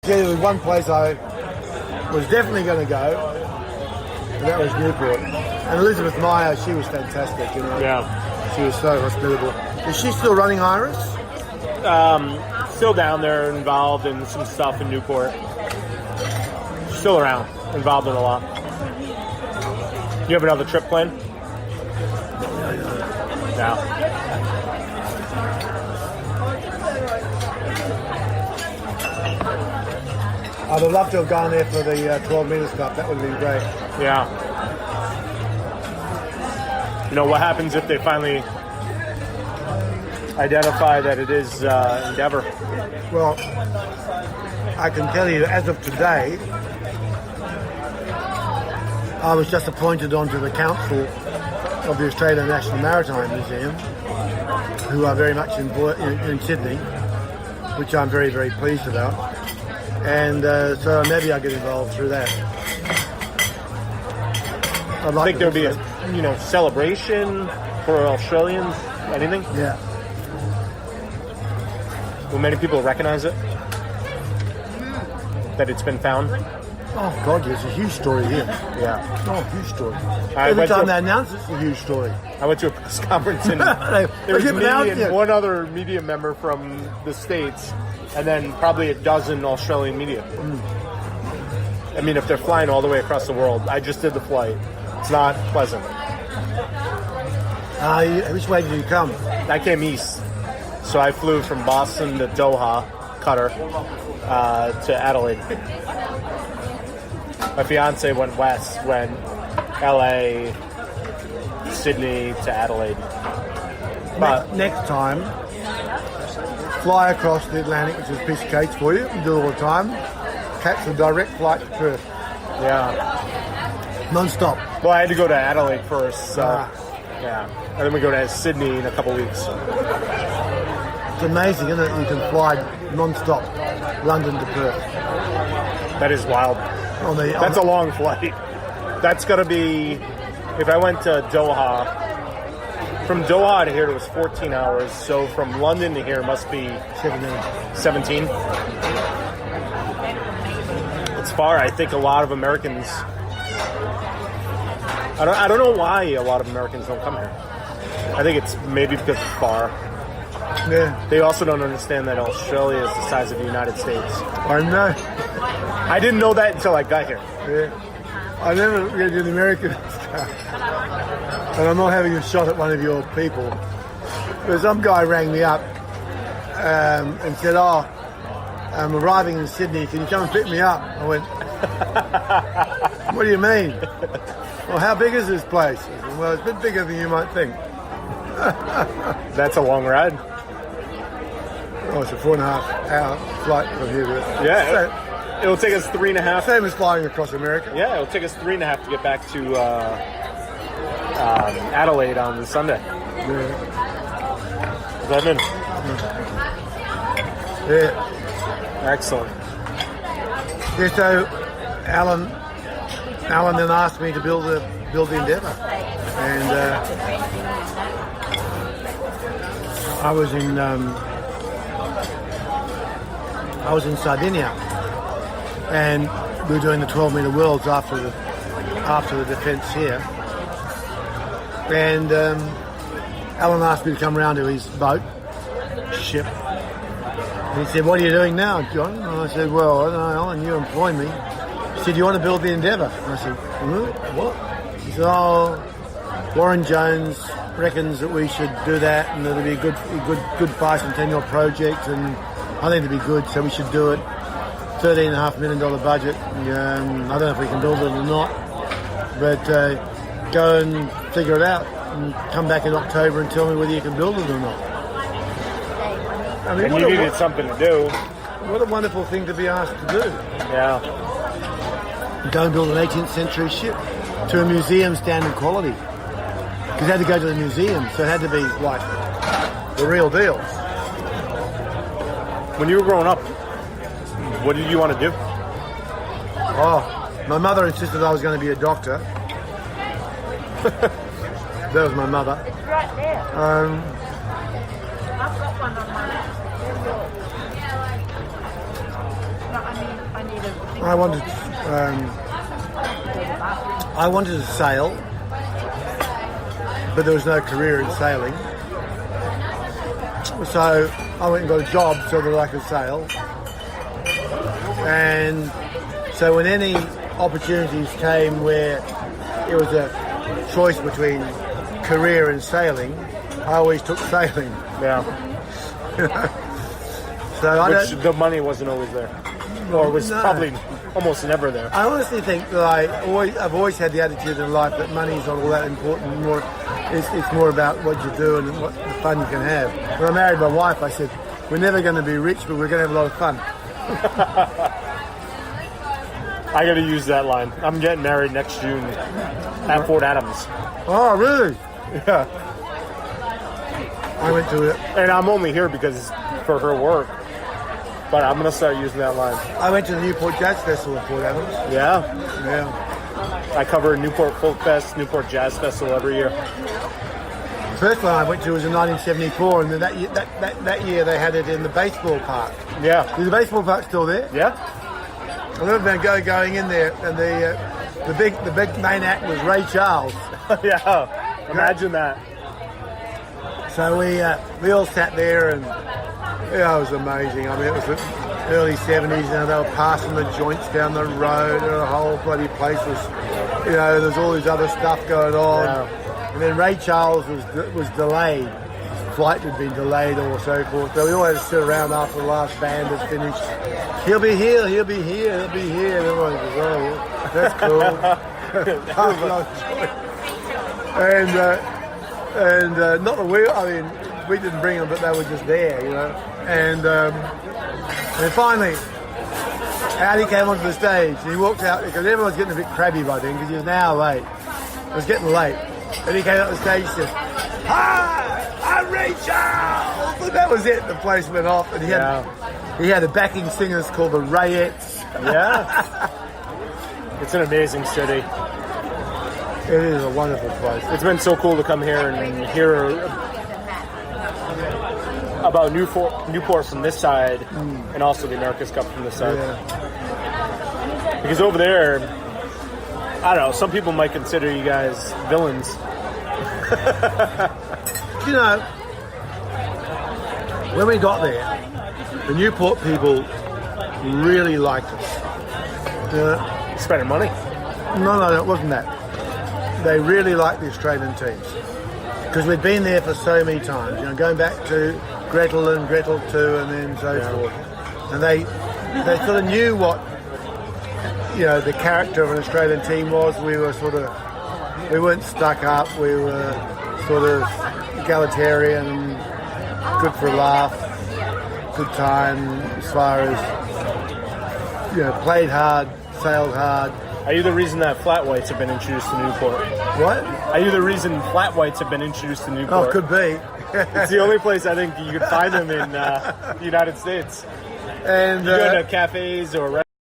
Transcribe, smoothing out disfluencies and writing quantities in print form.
There was one place I was definitely going to go, and that was Newport. And Elizabeth Meyer, she was fantastic, you know. Yeah. She was so hospitable. Is she still running Iris? Still down there, involved in some stuff in Newport. Still around, involved in a lot. You have another trip planned? Yeah. I'd have loved to have gone there for the 12 metres cup. That would have been great. Yeah. You know, what happens if they finally identify that it is Endeavour? Well, I can tell you, as of today, I was just appointed onto the council of the Australian National Maritime Museum, who are very much in Sydney, which I'm very, very pleased about. And so maybe I'll get involved through that. I'd like I think there would be a celebration for Australians, anything? Yeah. Will many people recognize it? That it's been found? Oh, God, there's a huge story here. Yeah. Oh, huge story. Every time they announce it, it's a huge story. I went to a press conference and there was me and one other media member from the States, and then probably a dozen Australian media. I mean, if they're flying all the way across the world, I just did the flight. It's not pleasant. Which way did you come? I came east. So I flew from Boston to Doha, Qatar, to Adelaide. My fiance went west, went LA, Sydney to Adelaide. But next time, fly across the Atlantic, which is a piece of cake for you. We do it all the time. Catch a direct flight to Perth. Yeah. Non-stop. Well, I had to go to Adelaide first, so yeah. And then we go to Sydney in a couple of weeks. It's amazing, isn't it? You can fly non-stop London to Perth. That is wild. That's a long flight. That's going to be, if I went to Doha, from Doha to here it was 14 hours, so from London to here must be 17. It's far. I think a lot of Americans, I don't know why a lot of Americans don't come here. I think it's maybe because it's far. Yeah. They also don't understand that Australia is the size of the United States. I know. I didn't know that until I got here. Yeah. I never get an American stuff. And I'm not having a shot at one of your people. But some guy rang me up and said, I'm arriving in Sydney. Can you come and pick me up? I went, what do you mean? Well, how big is this place? I said, well, it's a bit bigger than you might think. That's a long ride. Oh, it's a 4.5 hour flight from here. Yeah, it'll take us 3.5. Same as flying across America. Yeah, it'll take us 3.5 to get back to Adelaide on Sunday. Yeah. Is that in? Yeah. Excellent. Yeah, so Alan then asked me to build the Endeavour, and I was in Sardinia, and we were doing the 12-metre worlds after the defence here, and Alan asked me to come round to his ship, and he said, "What are you doing now, John?" And I said, "Well, I don't know, Alan, you employ me." He said, "You want to build the Endeavour?" And I said, "What?" He said, "Oh, Warren Jones reckons that we should do that, and it'll be a good bicentennial project, and I think it'd be good, so we should do it. $13.5 million budget. I don't know if we can build it or not, but go and figure it out, and come back in October and tell me whether you can build it or not." I mean, and you needed something to do. What a wonderful thing to be asked to do. Yeah. Go and build an 18th century ship to a museum standard quality. Because it had to go to the museum, so it had to be like the real deal. When you were growing up, what did you want to do? Oh, my mother insisted I was going to be a doctor. That was my mother. It's right there. I've got one on my. No, I mean. I wanted to sail, but there was no career in sailing. So I went and got a job so that I could sail. And so when any opportunities came where it was a choice between career and sailing, I always took sailing. Yeah. So the money wasn't always there. Or was probably almost never there. I honestly think that I've always had the attitude in life that money is not all that important. It's more about what you do and what the fun you can have. When I married my wife, I said, we're never going to be rich, but we're going to have a lot of fun. I got to use that line. I'm getting married next June at Fort Adams. Oh, really? Yeah. I went to it. And I'm only here because for her work. But I'm going to start using that line. I went to the Newport Jazz Festival at Fort Adams. Yeah? Yeah. I cover Newport Folk Fest, Newport Jazz Festival every year. The first one I went to was in 1974, and then that year they had it in the baseball park. Yeah. Is the baseball park still there? Yeah. I remember going in there, and the big main act was Ray Charles. Yeah. Imagine that. So we all sat there, and yeah, it was amazing. I mean, it was the early 70s, and they were passing the joints down the road, and the whole bloody place was, there's all this other stuff going on. Yeah. And then Ray Charles was delayed. His flight had been delayed or so forth. So we all had to sit around after the last band had finished. He'll be here, he'll be here, he'll be here. And everyone goes, oh, that's cool. And not that we didn't bring them, but they were just there, And finally, out he came onto the stage. And he walked out because everyone's getting a bit crabby by then because he was an hour late. It was getting late. And he came up the stage and said, "Hi, I'm Ray Charles." And that was it. The place went off, and he had the backing singers called the Rayettes. Yeah. It's an amazing city. It is a wonderful place. It's been so cool to come here and hear about Newport from this side, and also the America's Cup from this side. Yeah. Because over there, I don't know, some people might consider you guys villains. When we got there, the Newport people really liked us. Spending money? No, it wasn't that. They really liked the Australian teams because we'd been there for so many times. Going back to Gretel and Gretel 2 and then so forth. And they sort of knew what the character of an Australian team was. We weren't stuck up. We were sort of egalitarian, good for a laugh, good time as far as played hard, sailed hard. Are you the reason that flat whites have been introduced to Newport? What? Are you the reason flat whites have been introduced to Newport? Oh, could be. It's the only place I think you could find them in the United States. And you go to cafes or